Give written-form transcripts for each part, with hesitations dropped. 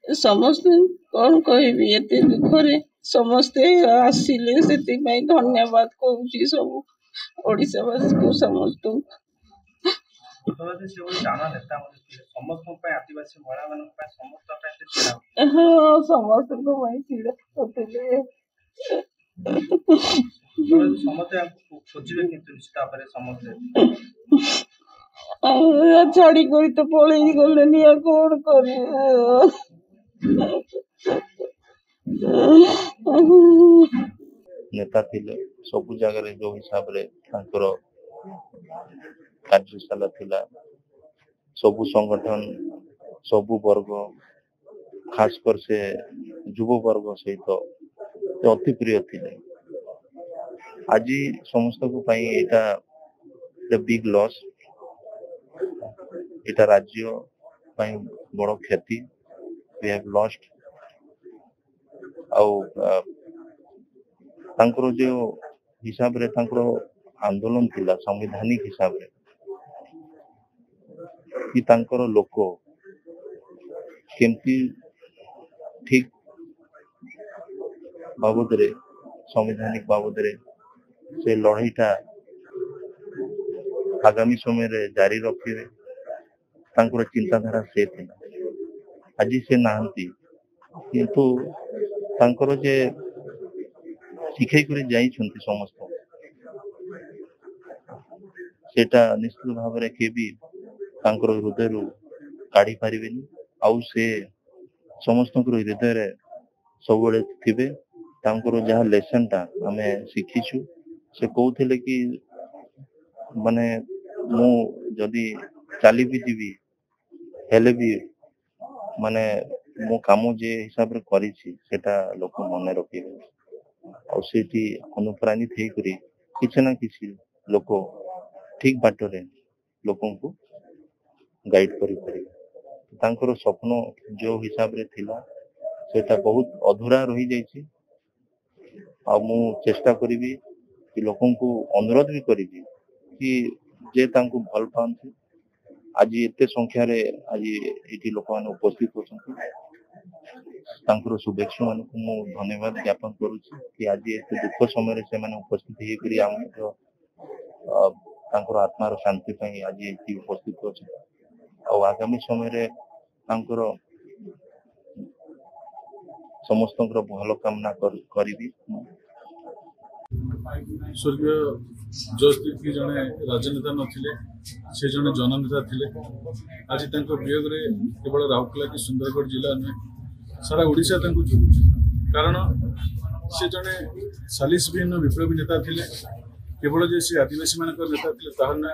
समस्ते कौन कहबी एते दुखरे समस्ते आसिले से धन्यवाद कहूँ सब ओडिशावासी को समस्त हाँ समस्त छाड़ी कर तो पलि गले कौन कर नेता थिले सब जगह जो हिसाब रे कार्यशाला थिला सबु संगठन सबु वर्ग खासकर से युव वर्ग सहित अति प्रिय थिले। आज समस्त को एटा बिग लॉस एटा राज्य बड़ क्षति वी हैव लॉस्ट तांकर जो हिसाब रे तांकर आंदोलन थिला संवैधानिक हिसाब रे कि तांकर लोक केमती ठीक बाबद रे संवैधानिक बाबद रे से लड़ाईटा आगामी समय रे जारी रखिबे तांकर चिंताधारा से थिला। आज से नाहंती किंतु तांकर जे शिखै करे जाई छंती समस्त सेटा निश्चित भाव रे के भी तांकर हृदय रु काढ़ी पारिबेनी आउ से समस्त हृदय रे सब बळे थिबे। तांकर जहा लेसन टा हमें शिखिछु से कहउथिले कि माने मु जदी चाली भी जीवी हेले भी माने मो काम जे हिसाब रे करिछि सेटा लोक मने रखिबे और सेठी अनुप्राणित हे करी किछ ना किछ लोक ठीक बाटरे लोकन को गाइड करि परिबे। तांकर स्वप्न जो हिसाब रे थिला सेटा बहुत अधूरा रही जाइछि आ मु चेष्टा करिबी कि लोकन को अनुरोध भी करिबी कि जे तांको भल पांती आज एते संख्या रे आज एठी लोक मान उपस्थित होछंती तांकर शुभेच्छा मान को मु धन्यवाद ज्ञापन करूछि कि आज एते दुख समय रे से माने उपस्थित हे करी हम तांकर आत्मार शांति पई आज एठी उपस्थित होछ और आगामी समय रे तांकर समस्त भल कामना करी। स्वर्गीय जसदीप की जने राजनेता नथिले से जने जननेता थिले। आज तांको वियोग रे केवल राउरकेला की सुंदरगढ़ जिला में सारा ओडिशा तांको जुलुछि कारण से जने 40 भिन्न विप्लवी नेता थिले। केवल जे से आदिवासी मानक नेता थिले ताहा ना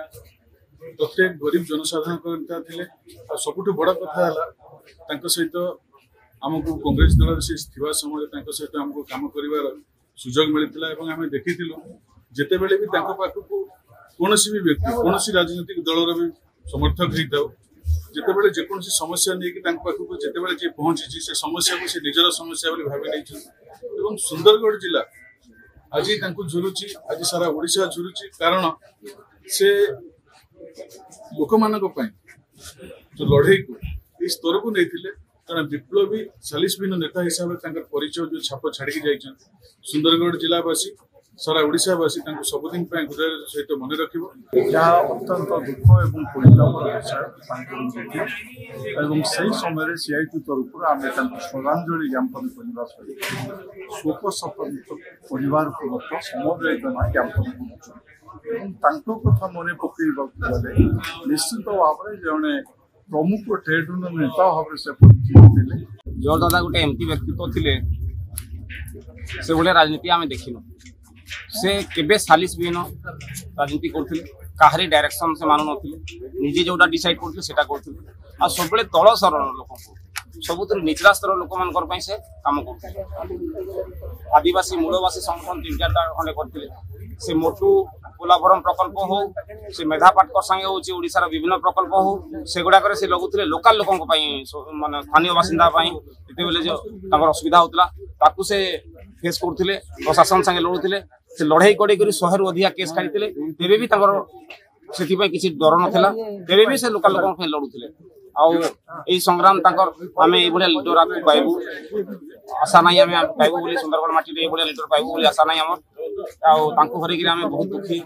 प्रत्येक गरीब जनसाधारण को नेता थिले। आ सबुठ बड़ कथा हला तांको सहित हमको कांग्रेस दल से थिबा समय तांको सहित हमको काम करिवार सुजोग मिलता है। आम देखी जिते बड़े भी पाखक कौन भी व्यक्ति कौन राजनीतिक दलर भी समर्थक होता जिते बड़े जेकोसी समस्या नहीं पाखक जिते बड़े जी पहुंची से समस्या को निजर समस्या भावी नहीं। सुंदरगढ़ जिला आज झुलुची आज सारा ओडिशा झुलुची कारण से लोक मान जो लड़ई को स्तर को नहीं जड़े विप्लवी 40 भिन्न नेता हिसाब से परिचय जो छाप छाड़ी जाइए सुंदरगढ़ जिलावासी सारा ओडिशावासी सबुदिन हृदय सहित मन रख अत्यंत दुख और परितापर विषय से समय सीआईटी तरफ आम श्रद्धांजलि ज्ञापन करने सहित शोक संतप्त परिवार को समवेदना ज्ञापन कर कथा मन पकड़ निश्चित भाव में जड़े प्रमुख ट्रेड यूनियन नेता भाव से परिचित जो दादा गोटे एमती व्यक्तित्व थिले से भाया राजनीति आम देखिनु से केबे 40 विहीन राजनीति करथिले काहरी डायरेक्शन से मानु नथिले निजे जोटा डिसाइड करथिले सेटा करथिले आ सबले तळ स्तर लोक सबुतर निचला स्तर लोक मानकर पई से काम करथिले। आदिवासी मूलवासी संगठन 3-4टा खंडे करथिले से मोटू पोलाभरम प्रकल्प हो से मेधा पाटकर संगे होची ओडिसा विभिन्न प्रकल्प हो से गुडा से लगुले लोकल लोक माने स्थानीय बासिंदा जिते बेले जो असुविधा होता ताकू से फेस करथिले प्रशासन संगे लड़ुथिले से लड़ाई कड़े कर 100 रु अधिक केस काढ़ी तेबे भी से किसी डर नाला तेबे भी से लोकल लोक लड़ुथिले आई संग्राम आम ये लिडर आपको पाइबू आशा ना आम पाइबू बोली सुंदरगढ़ माटी ये लीडर पाइबू बोली आशा ना आम हरिकी बहुत दुखी।